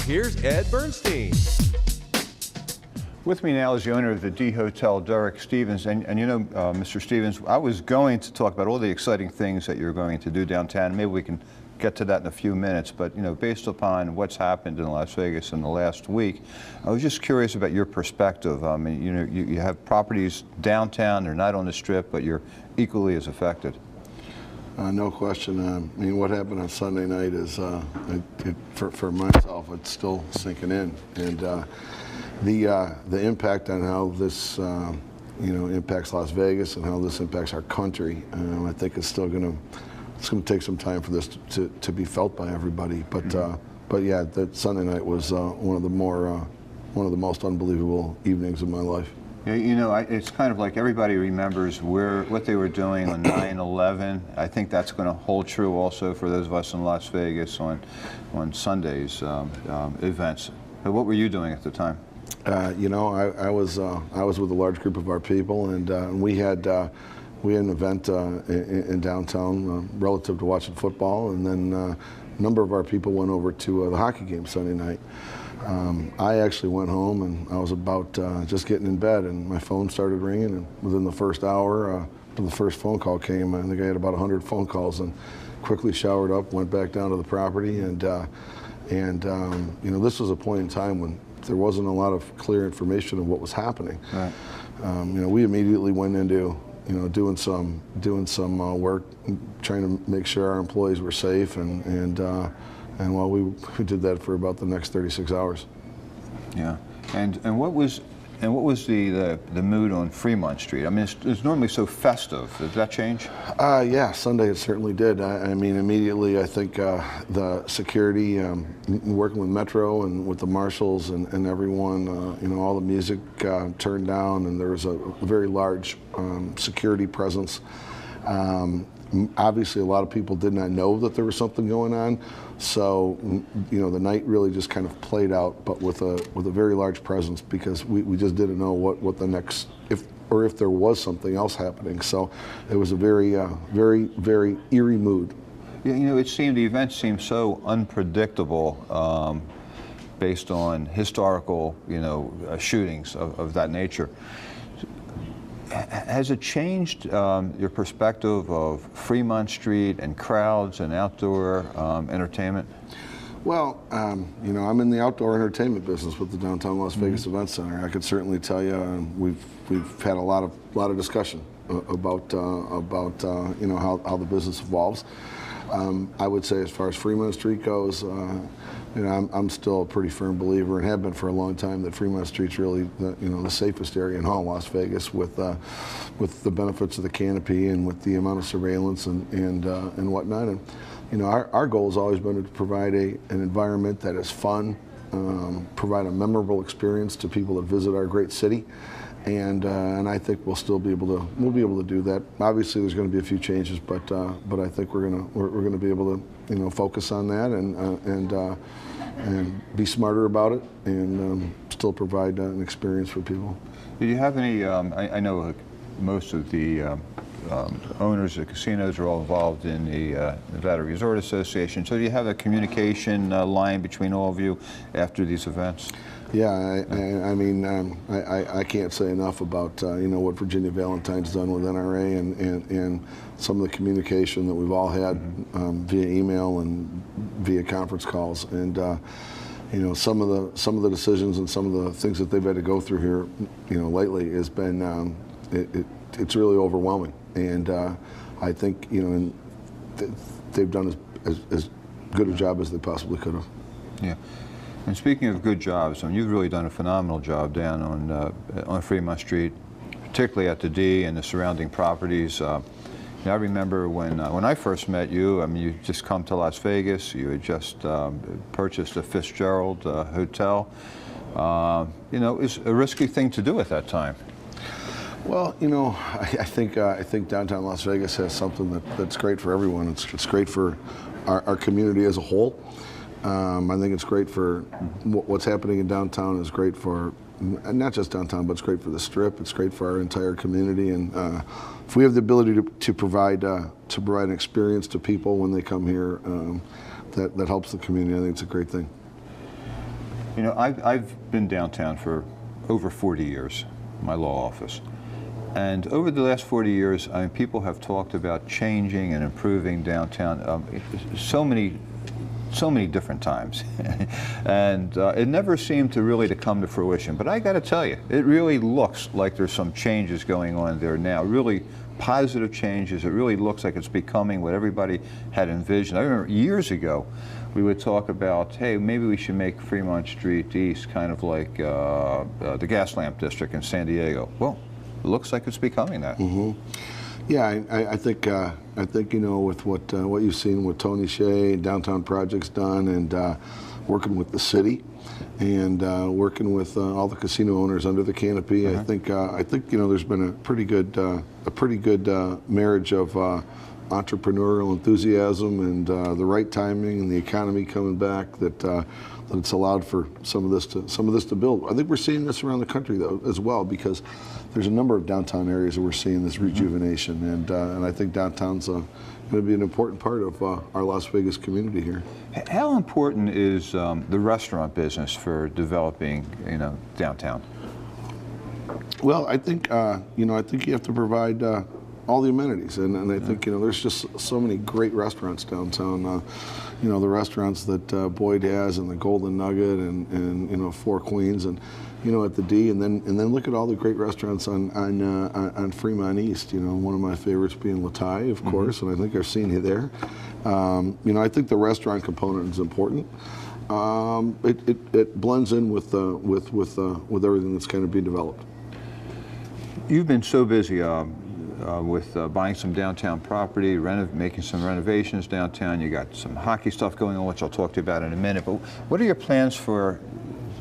here's Ed Bernstein. With me now is the owner of the D Hotel, Derek Stevens. And you know, Mr. Stevens, I was going to talk about all the exciting things that you're going to do downtown. Maybe we can get to that in a few minutes. But you know, based upon what's happened in Las Vegas in the last week, I was just curious about your perspective. I mean, you know, you have properties downtown. They're not on the Strip, but you're equally as affected. No question. I mean, what happened on Sunday night is, for myself, it's still sinking in, and the impact on how this, you know, impacts Las Vegas and how this impacts our country. I think it's still going to take some time for this to be felt by everybody. But yeah, that Sunday night was one of the most unbelievable evenings of my life. Yeah, you know, it's kind of like everybody remembers what they were doing on 9/11. I think that's going to hold true also for those of us in Las Vegas on Sunday's events. But what were you doing at the time? You know, I was with a large group of our people, and we had an event in downtown relative to watching football, and then a number of our people went over to the hockey game Sunday night. I actually went home, and I was about just getting in bed, and my phone started ringing, and within the first hour, when the first phone call came, I think I had about 100 phone calls, and quickly showered up, went back down to the property, and you know, this was a point in time when there wasn't a lot of clear information of what was happening. Right. You know, we immediately went into, you know, doing some work, trying to make sure our employees were safe, and while we did that for about the next 36 hours. Yeah, and what was the mood on Fremont Street? I mean, it's normally so festive. Did that change? Yeah, Sunday it certainly did. I mean, immediately I think the security, working with Metro and with the marshals and everyone, you know, all the music turned down, and there was a very large security presence. Obviously, a lot of people did not know that there was something going on, so you know, the night really just kind of played out, but with a very large presence, because we just didn't know what the next, if there was something else happening. So it was a very very eerie mood. Yeah, you know, the event seemed so unpredictable, based on historical, you know, shootings of that nature. Has it changed your perspective of Fremont Street and crowds and outdoor entertainment? Well, you know, I'm in the outdoor entertainment business with the Downtown Las Vegas Event Center. I could certainly tell you we've had a lot of discussion about you know, how the business evolves. I would say, as far as Fremont Street goes, you know, I'm still a pretty firm believer, and have been for a long time, that Fremont Street's really the safest area in all Las Vegas, with the benefits of the canopy and with the amount of surveillance and whatnot. And you know, our goal has always been to provide an environment that is fun, provide a memorable experience to people that visit our great city. And I think we'll be able to do that. Obviously, there's going to be a few changes, but I think we're gonna be able to, you know, focus on that and be smarter about it, and still provide an experience for people. Did you have any? I know most of the owners of casinos are all involved in the Nevada Resort Association. So do you have a communication line between all of you after these events? Yeah, I mean, I can't say enough about you know, what Virginia Valentine's done with NRA and some of the communication that we've all had via email and via conference calls, and you know, some of the decisions and some of the things that they've had to go through here, you know, lately has been it's really overwhelming, and I think, you know, they've done as good a job as they possibly could have. Yeah. And speaking of good jobs, I mean, you've really done a phenomenal job down on Fremont Street, particularly at the D and the surrounding properties. I remember when I first met you, I mean, you just come to Las Vegas. You had just purchased a Fitzgerald hotel. You know, it was a risky thing to do at that time. Well, you know, I think downtown Las Vegas has something that's great for everyone. It's great for our community as a whole. I think it's great for what's happening in downtown. Is great for not just downtown, but it's great for the Strip. It's great for our entire community. And if we have the ability to provide an experience to people when they come here, that helps the community, I think it's a great thing. You know, I've been downtown for over 40 years, my law office. And over the last 40 years, I mean, people have talked about changing and improving downtown so many different times. And it never seemed to really to come to fruition. But I got to tell you, it really looks like there's some changes going on there now, really positive changes. It really looks like it's becoming what everybody had envisioned. I remember years ago, we would talk about, hey, maybe we should make Fremont Street East kind of like the gas lamp district in San Diego. Well, it looks like it's becoming that. Mm-hmm. Yeah, I think you know, with what you've seen with Tony Shea, downtown projects done, and working with the city, and working with all the casino owners under the canopy. I think you know, there's been a pretty good marriage of entrepreneurial enthusiasm and the right timing and the economy coming back that it's allowed for some of this to build. I think we're seeing this around the country though as well, because there's a number of downtown areas where we're seeing this rejuvenation, and I think downtown's going to be an important part of our Las Vegas community here. How important is the restaurant business for developing, you know, downtown? Well, I think you know, I think you have to provide all the amenities, and I think, you know, there's just so many great restaurants downtown. You know, the restaurants that Boyd has, and the Golden Nugget, and you know, Four Queens, and you know, at the D, and then look at all the great restaurants on Fremont East. You know, one of my favorites being Latai, of course, and I think I've seen you there. You know, I think the restaurant component is important. It blends in with everything that's kind of being developed. You've been so busy with buying some downtown property, making some renovations downtown. You got some hockey stuff going on, which I'll talk to you about in a minute. But what are your plans for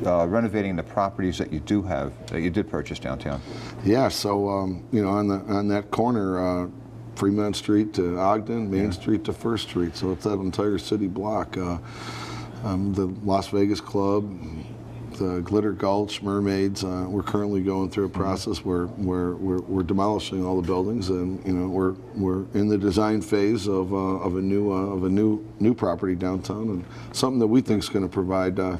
renovating the properties that you did purchase downtown? Yeah, so you know, on that corner, Fremont Street to Ogden, Main Street to First Street. So it's that entire city block. The Las Vegas Club, the Glitter Gulch, Mermaids. We're currently going through a process where we're demolishing all the buildings, and you know, we're in the design phase of a new property downtown, and something that we think is going to provide a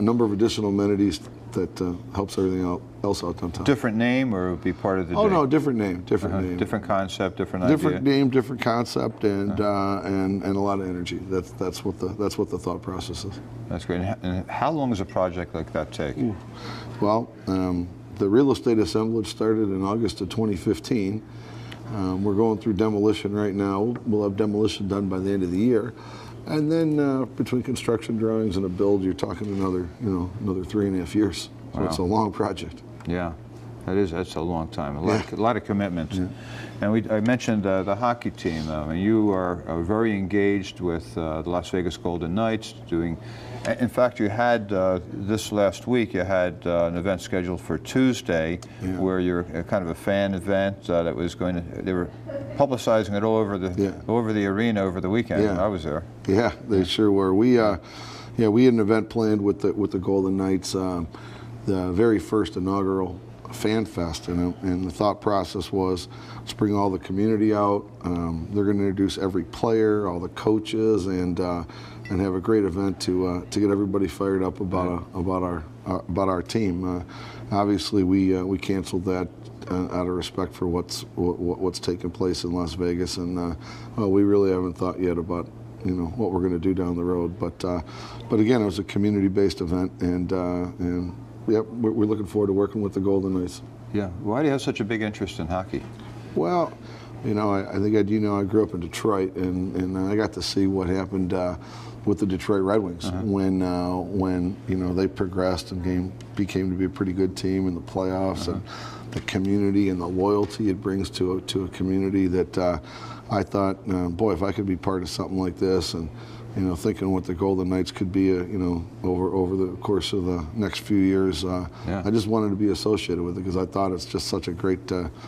number of additional amenities that helps everything else out downtown. Different name, or it would be part of the? Oh no, different name, different name, different concept, different idea. Different name, different concept, and a lot of energy. That's what the thought process is. That's great. And how long does a project like that take? Ooh. Well, the real estate assemblage started in August of 2015. We're going through demolition right now. We'll have demolition done by the end of the year. And then between construction drawings and a build, you're talking another 3.5 years. So It's a long project. Yeah, that's a long time. A lot of commitments. Yeah. And I mentioned the hockey team. You are very engaged with the Las Vegas Golden Knights. In fact, you had this last week. You had an event scheduled for Tuesday, where you're kind of a fan event that was going to. They were publicizing it all over the arena over the weekend. Yeah. I was there. Yeah, they sure were. We had an event planned with the Golden Knights, the very first inaugural Fan Fest, and the thought process was, let's bring all the community out. They're going to introduce every player, all the coaches, and have a great event to get everybody fired up about our team. Obviously, we canceled that out of respect for what's taking place in Las Vegas, and we really haven't thought yet about what we're going to do down the road. But again, it was a community-based event, and yeah, we're looking forward to working with the Golden Knights. Yeah. Why do you have such a big interest in hockey? Well, I think I grew up in Detroit, and I got to see what happened with the Detroit Red Wings when they progressed and became to be a pretty good team in the playoffs, and the community and the loyalty it brings to a community that I thought, boy, if I could be part of something like this, and thinking what the Golden Knights could be, over the course of the next few years, I just wanted to be associated with it because I thought it's just such a great thing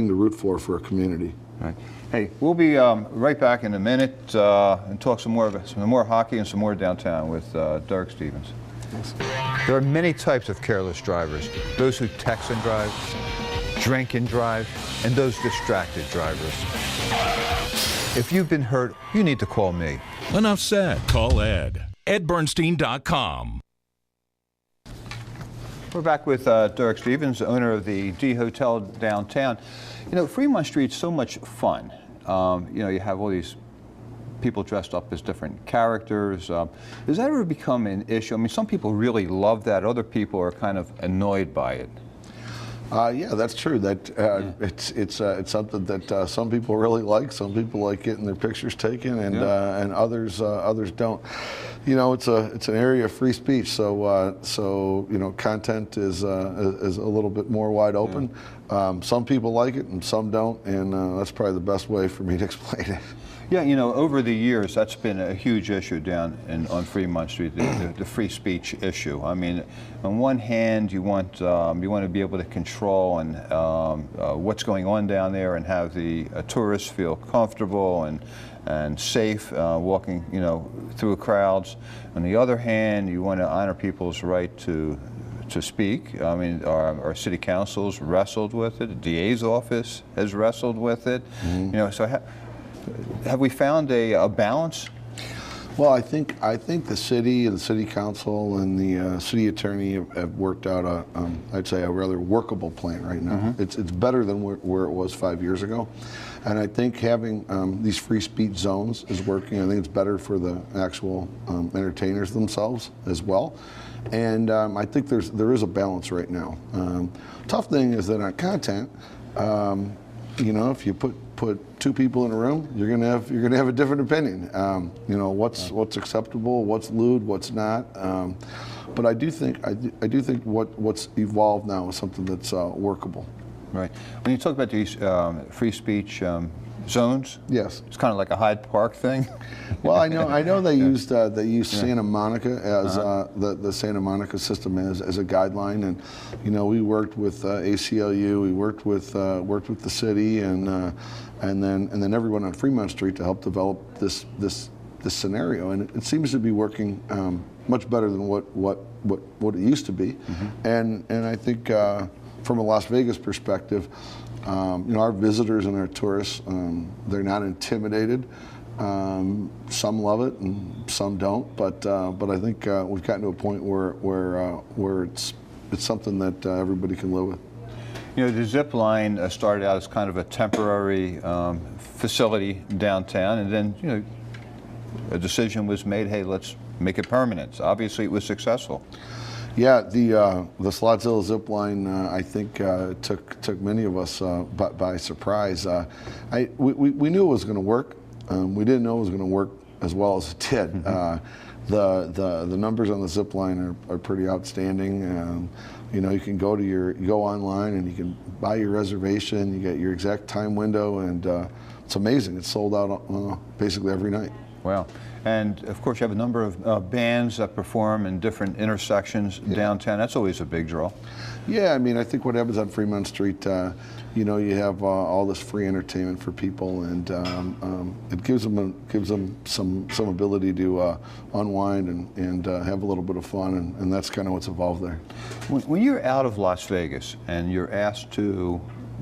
to root for a community. Right. Hey, we'll be right back in a minute and talk some more hockey and some more downtown with Derek Stevens. Thanks. There are many types of careless drivers: those who text and drive, drink and drive, and those distracted drivers. If you've been hurt, you need to call me. Enough said. Call Ed. EdBernstein.com. We're back with Dirk Stevens, owner of the D Hotel downtown. You know, Fremont Street's so much fun. You know, you have all these people dressed up as different characters. Does that ever become an issue? I mean, some people really love that. Other people are kind of annoyed by it. Yeah, that's true. That it's something that some people really like. Some people like getting their pictures taken, and others don't. You know, it's an area of free speech, so you know, content is a little bit more wide open. Some people like it, and some don't, and that's probably the best way for me to explain it. Yeah, you know, over the years, that's been a huge issue down on Fremont Street, the free speech issue. I mean, on one hand, you want to be able to control what's going on down there and have the tourists feel comfortable and safe walking, you know, through crowds. On the other hand, you want to honor people's right to speak. I mean, our city council's wrestled with it. The DA's office has wrestled with it. You know, so. Have we found a balance? Well, I think the city and the city council and the city attorney have worked out I'd say a rather workable plan right now. It's better than where it was 5 years ago, and I think having these free speech zones is working. I think it's better for the actual entertainers themselves as well, and I think there is a balance right now. Tough thing is that on content, you know, if you put two people in a room, you're gonna have a different opinion. You know, what's acceptable, what's lewd, what's not. But I do think what's evolved now is something that's workable. Right. When you talk about these free speech zones, yes, it's kind of like a Hyde Park thing. Well, I know they used Santa Monica as the Santa Monica system as a guideline, and you know, we worked with ACLU, we worked with the city, and then everyone on Fremont Street to help develop this scenario, and it seems to be working much better than what it used to be, and I think from a Las Vegas perspective. You know, our visitors and our tourists, they're not intimidated. Some love it and some don't, but I think we've gotten to a point where it's something that everybody can live with. You know, the zip line started out as kind of a temporary facility downtown, and then, you know, a decision was made, hey, let's make it permanent. So obviously it was successful. Yeah, the Slotzilla zip line, I think, took many of us by surprise. We knew it was going to work. We didn't know it was going to work as well as it did. The numbers on the zip line are pretty outstanding. You know, you can go online and you can buy your reservation. You get your exact time window, and it's amazing. It's sold out basically every night. Wow. And of course, you have a number of bands that perform in different intersections downtown. That's always a big draw. Yeah, I mean, I think what happens on Fremont Street, you know, you have all this free entertainment for people, and it gives them some ability to unwind and have a little bit of fun, and that's kind of what's evolved there. When you're out of Las Vegas and you're asked to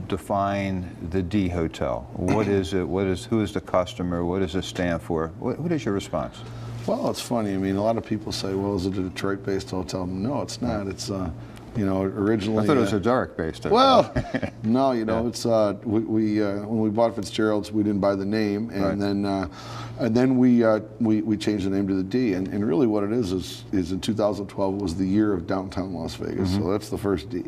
define the D Hotel, what is it? Who is the customer? What does it stand for? What is your response? Well, it's funny. I mean, a lot of people say, "Well, is it a Detroit-based hotel?" No, it's not. It's you know, originally. I thought it was a Dark-based hotel. Well, no, you know, it's when we bought Fitzgerald's, we didn't buy the name, and then we changed the name to the D, and really what it is in 2012 was the year of downtown Las Vegas, so that's the first D.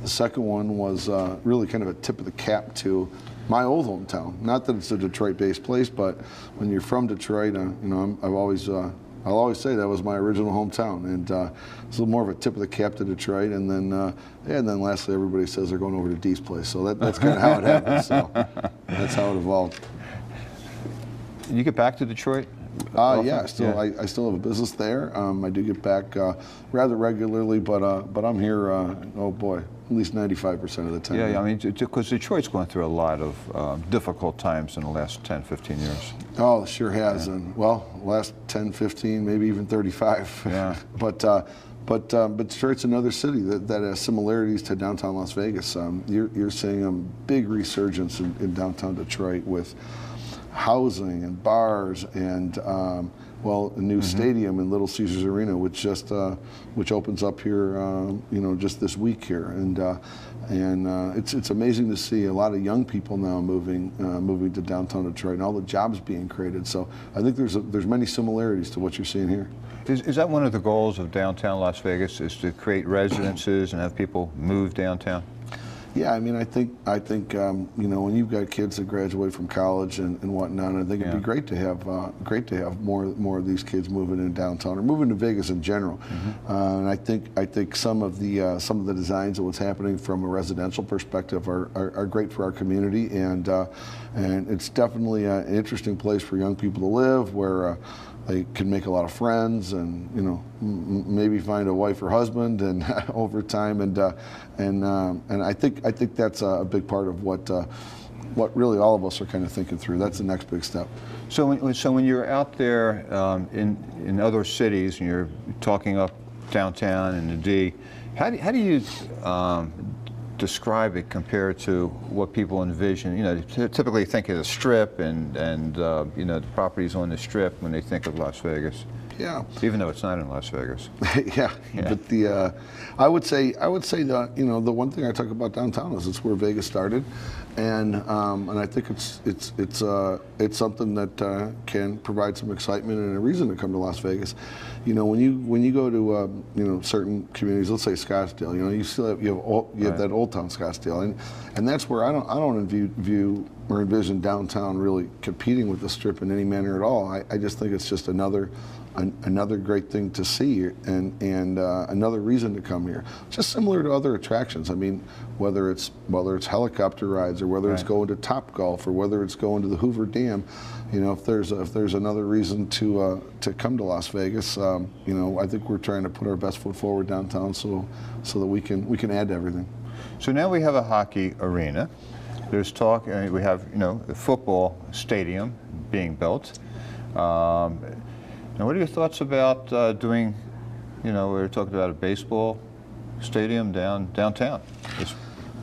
The second one was really kind of a tip of the cap to my old hometown. Not that it's a Detroit-based place, but when you're from Detroit, you know, I'll always say that was my original hometown, and it's a little more of a tip of the cap to Detroit. And then lastly, everybody says they're going over to Dee's place, so that's kind of how it happened. So that's how it evolved. Did you get back to Detroit? Yeah, I still have a business there. I do get back rather regularly, but I'm here. Oh boy, at least 95% of the time. Yeah, I mean, because Detroit's going through a lot of difficult times in the last 10, 15 years. Oh, it sure has, and well, last 10, 15, maybe even 35. Yeah. But Detroit's another city that has similarities to downtown Las Vegas. You're seeing a big resurgence in downtown Detroit with housing and bars and Well, a new stadium in Little Caesars Arena, which opens up here, just this week here, and it's amazing to see a lot of young people now moving to downtown Detroit, and all the jobs being created. So I think there's many similarities to what you're seeing here. Is that one of the goals of downtown Las Vegas, is to create residences and have people move downtown? Yeah, I mean, I think when you've got kids that graduate from college and whatnot, I think it'd be great to have more of these kids moving in downtown or moving to Vegas in general. And I think some of the designs of what's happening from a residential perspective are great for our community, and it's definitely an interesting place for young people to live, where they can make a lot of friends, and maybe find a wife or husband, and over time, and I think that's a big part of what really all of us are kind of thinking through. That's the next big step. So when you're out there in other cities and you're talking up downtown in the D, how do you describe it compared to what people envision? Typically think of the Strip and the properties on the Strip when they think of Las Vegas. Yeah. Even though it's not in Las Vegas. Yeah. But I would say that the one thing I talk about downtown is it's where Vegas started, and I think it's something that can provide some excitement and a reason to come to Las Vegas. When you go to certain communities, let's say Scottsdale, you have that Old Town Scottsdale, and that's where I don't view or envision downtown really competing with the Strip in any manner at all. I just think it's just another great thing to see, and another reason to come here. Just similar to other attractions. I mean, whether it's helicopter rides, or whether it's going to Topgolf, or whether it's going to the Hoover Dam, if there's another reason to come to Las Vegas, I think we're trying to put our best foot forward downtown, so that we can add to everything. So now we have a hockey arena. There's talk. We have a football stadium being built. Now, what are your thoughts about doing? We were talking about a baseball stadium downtown.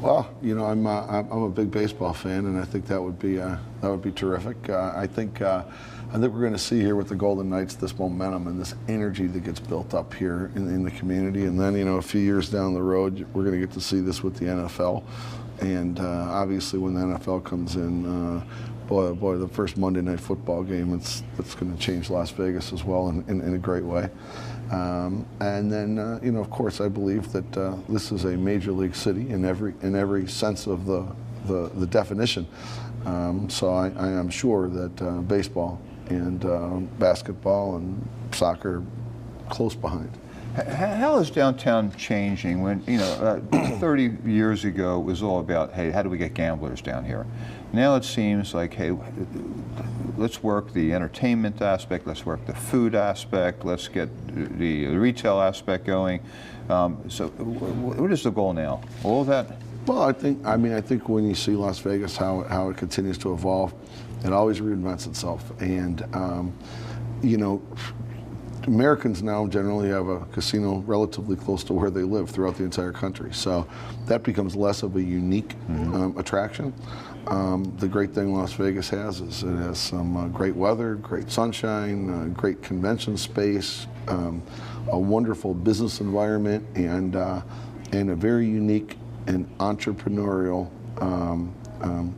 Well, I'm a big baseball fan, and I think that would be terrific. I think we're going to see here with the Golden Knights this momentum and this energy that gets built up here in the community, and then a few years down the road, we're going to get to see this with the NFL, and obviously when the NFL comes in. Boy, the first Monday Night Football game, it's going to change Las Vegas as well in a great way. And then, of course, I believe that this is a major league city in every sense of the definition. So I am sure that baseball and basketball and soccer are close behind. How is downtown changing? When 30 years ago it was all about, hey, how do we get gamblers down here? Now it seems like, hey, let's work the entertainment aspect, let's work the food aspect, let's get the retail aspect going. So what is the goal now? All of that? Well, I think when you see Las Vegas, how it continues to evolve, it always reinvents itself, and Americans now generally have a casino relatively close to where they live throughout the entire country, so that becomes less of a unique attraction. The great thing Las Vegas has is it has some great weather, great sunshine, great convention space, a wonderful business environment, and a very unique and entrepreneurial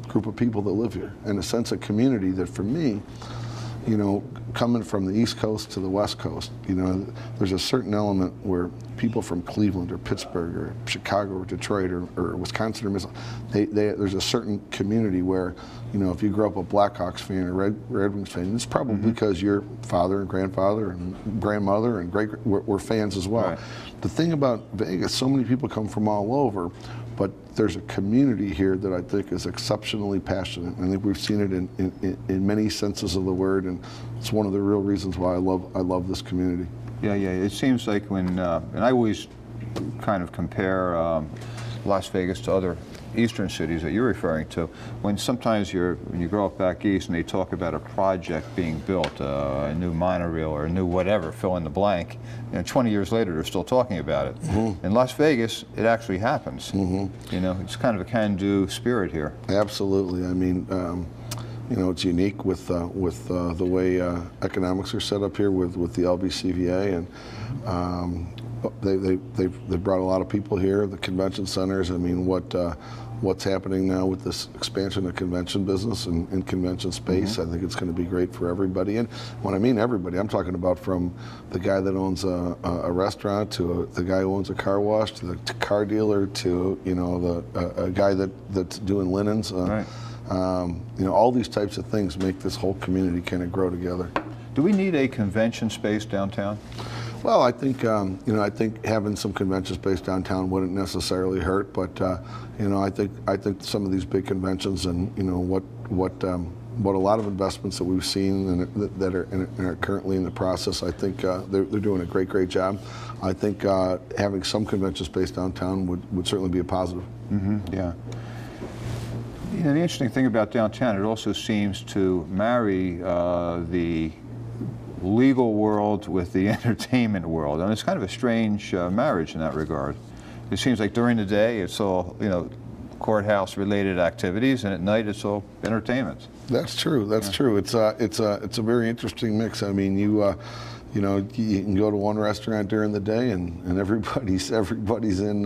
group of people that live here, and a sense of community that, for me, coming from the East Coast to the West Coast, there's a certain element where people from Cleveland or Pittsburgh or Chicago or Detroit or Wisconsin or Minnesota, there's a certain community where, if you grew up a Blackhawks fan or Red Wings fan, it's probably because your father and grandfather and grandmother and great were fans as well. Right. The thing about Vegas, so many people come from all over, but there's a community here that I think is exceptionally passionate. I think we've seen it in many senses of the word, and it's one of the real reasons why I love this community. Yeah. It seems like when, and I always kind of compare Las Vegas to other eastern cities that you're referring to, when sometimes when you grow up back east and they talk about a project being built, a new monorail or a new whatever, fill in the blank, 20 years later they're still talking about it. In Las Vegas, it actually happens. It's kind of a can-do spirit here. Absolutely. I mean, you know, it's unique with the way economics are set up here with the LBCVA, and they brought a lot of people here. The convention centers. I mean, what's happening now with this expansion of convention business and convention space, I think it's going to be great for everybody. And when I mean everybody, I'm talking about from the guy that owns a restaurant to the guy who owns a car wash to the car dealer to, you know, a guy that's doing linens. Right. You know, all these types of things make this whole community kind of grow together. Do we need a convention space downtown? Well, I think you know, I think having some convention space downtown wouldn't necessarily hurt, but you know, I think some of these big conventions and, you know, what a lot of investments that we've seen and that are currently in the process, I think they're doing a great job. I think having some convention space downtown would certainly be a positive. Yeah. You know, the interesting thing about downtown, it also seems to marry the legal world with the entertainment world, and it's kind of a strange marriage in that regard. It seems like during the day it's all, you know, courthouse related activities, and at night it's all entertainment. That's true. That's true. It's a very interesting mix. I mean, you know, you can go to one restaurant during the day and everybody's in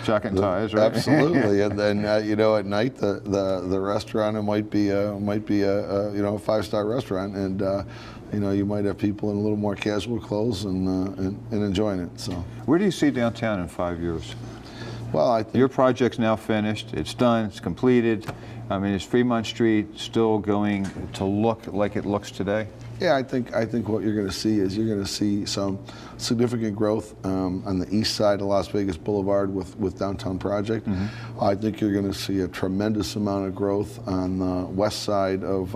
jacket and ties, right? Absolutely. And then you know, at night the restaurant, it might be a you know, a 5-star restaurant, and you know, you might have people in a little more casual clothes and enjoying it. So, where do you see downtown in 5 years? Well, I think your project's now finished. It's done. It's completed. I mean, is Fremont Street still going to look like it looks today? Yeah, I think what you're going to see is you're going to see some significant growth on the east side of Las Vegas Boulevard with Downtown Project. I think you're going to see a tremendous amount of growth on the west side of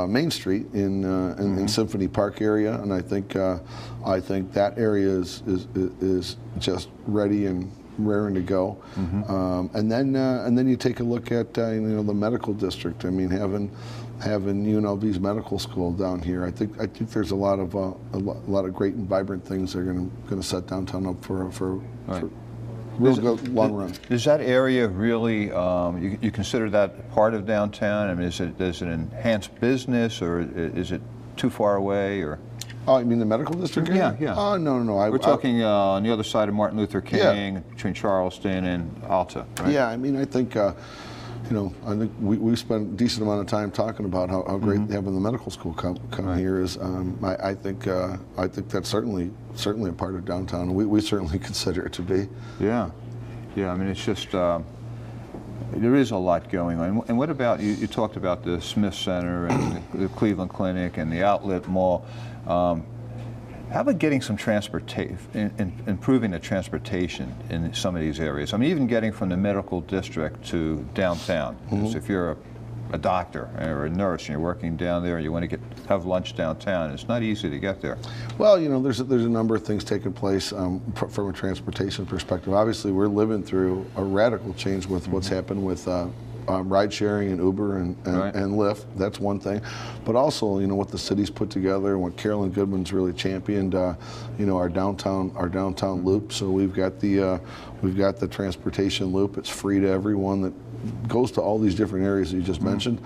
Main Street in Symphony Park area, and I think that area is just ready and raring to go. And then you take a look at you know, the medical district. I mean, having UNLV's medical school down here, I think there's a lot of great and vibrant things that are going to set downtown up for real good long run. Is that area really, you consider that part of downtown? I mean, does it enhance business, or is it too far away, or? Oh, you mean the medical district? Yeah. Oh, no. We're talking on the other side of Martin Luther King, between Charleston and Alta, right? Yeah, I mean, I think, you know, I think we spent a decent amount of time talking about how great having the medical school come here is. I think that's certainly a part of downtown. We certainly consider it to be. Yeah. I mean, it's just there is a lot going on. And what about you talked about the Smith Center and the Cleveland Clinic and the Outlet Mall. How about getting some transportation, improving the transportation in some of these areas? I mean, even getting from the medical district to downtown. So if you're a doctor or a nurse and you're working down there, you want to have lunch downtown, it's not easy to get there. Well, you know, there's a number of things taking place from a transportation perspective. Obviously, we're living through a radical change with what's happened with ride sharing and Uber and Lyft. That's one thing, but also, you know, what the city's put together and what Carolyn Goodman's really championed. You know, our downtown loop. So we've got the transportation loop. It's free to everyone that goes to all these different areas that you just mentioned.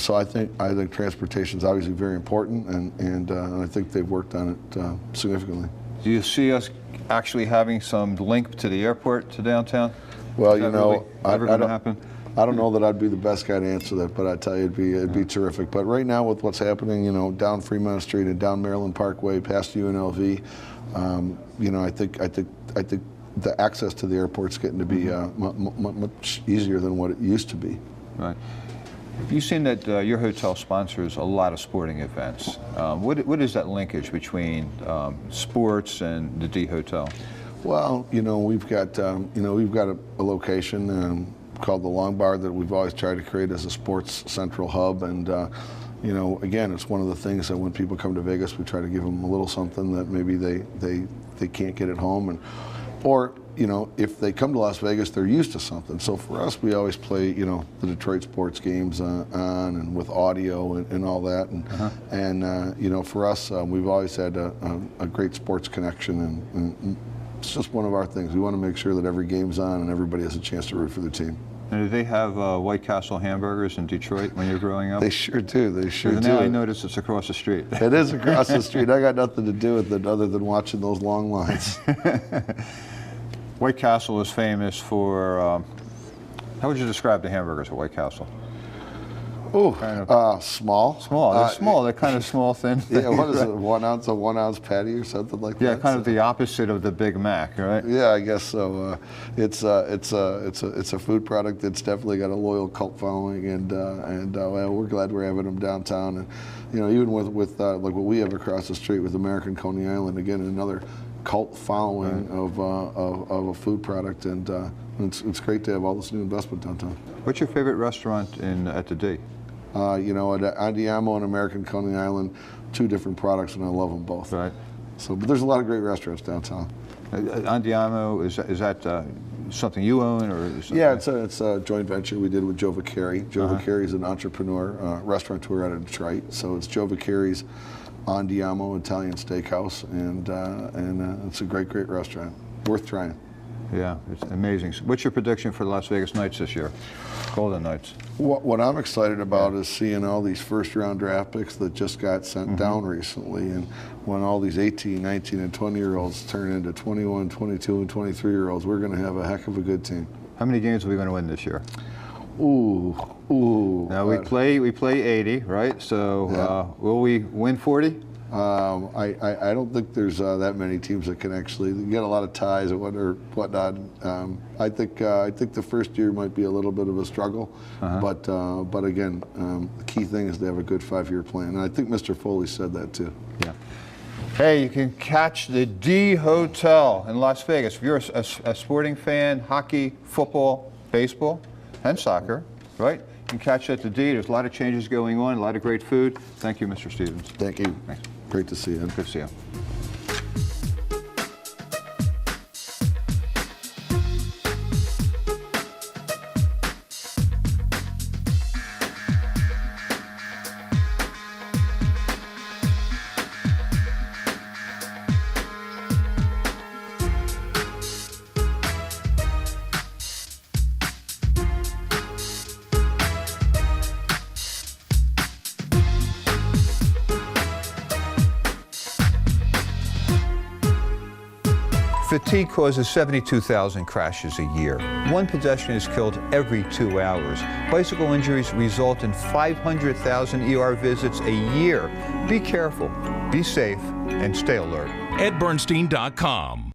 So I think transportation is obviously very important, and I think they've worked on it significantly. Do you see us actually having some link to the airport to downtown? Well, you know, ever going to happen? I don't know that I'd be the best guy to answer that, but I tell you, it'd be terrific. But right now, with what's happening, you know, down Fremont Street and down Maryland Parkway, past UNLV, you know, I think the access to the airport's getting to be much easier than what it used to be. Right. You've seen that your hotel sponsors a lot of sporting events. What is that linkage between sports and the D Hotel? Well, you know, we've got a location called the Long Bar that we've always tried to create as a sports central hub, and you know, again, it's one of the things that when people come to Vegas, we try to give them a little something that maybe they can't get at home, or you know, if they come to Las Vegas, they're used to something. So for us, we always play, you know, the Detroit sports games on and with audio and all that, and you know, for us, we've always had a great sports connection, and it's just one of our things. We want to make sure that every game's on and everybody has a chance to root for the team. Now, do they have White Castle hamburgers in Detroit when you're growing up? They sure do. They sure do. Now I notice it's across the street. It is across the street. I got nothing to do with it other than watching those long lines. White Castle is famous for, how would you describe the hamburgers at White Castle? Oh, Small. small. They're small. They're kind of small, thin. Yeah, what is it? 1 ounce, a 1 ounce patty or something like that. Yeah, kind of the opposite of the Big Mac, right? Yeah, I guess so. It's a food product that's definitely got a loyal cult following, and well, we're glad we're having them downtown. And even with like what we have across the street with American Coney Island, again another cult following of a food product, and it's great to have all this new investment downtown. What's your favorite restaurant at the D? At Andiamo and American Coney Island, 2 different products, and I love them both. Right. So, but there's a lot of great restaurants downtown. Andiamo, is that something you own, or? Yeah, it's a joint venture we did with Joe Vicari. Joe Vicari is an entrepreneur, restaurateur out of Detroit. So it's Joe Vicari's Andiamo Italian Steakhouse, and it's a great restaurant, worth trying. Yeah, it's amazing. What's your prediction for the Las Vegas Knights this year? Golden Knights. What I'm excited about is seeing all these first-round draft picks that just got sent down recently, and when all these 18, 19, and 20-year-olds turn into 21, 22, and 23-year-olds, we're going to have a heck of a good team. How many games are we going to win this year? Ooh. Now we play 80, right? So will we win 40? I don't think there's that many teams that can actually get a lot of ties or whatnot. I think the first year might be a little bit of a struggle, but again, the key thing is to have a good 5-year plan, and I think Mr. Foley said that too. Yeah. Hey, you can catch the D Hotel in Las Vegas. If you're a sporting fan, hockey, football, baseball, and soccer, right? You can catch at the D. There's a lot of changes going on, a lot of great food. Thank you, Mr. Stevens. Thank you. Thanks. Great to see you. Good to see you. Fatigue causes 72,000 crashes a year. One pedestrian is killed every 2 hours. Bicycle injuries result in 500,000 ER visits a year. Be careful, be safe, and stay alert. EdBernstein.com.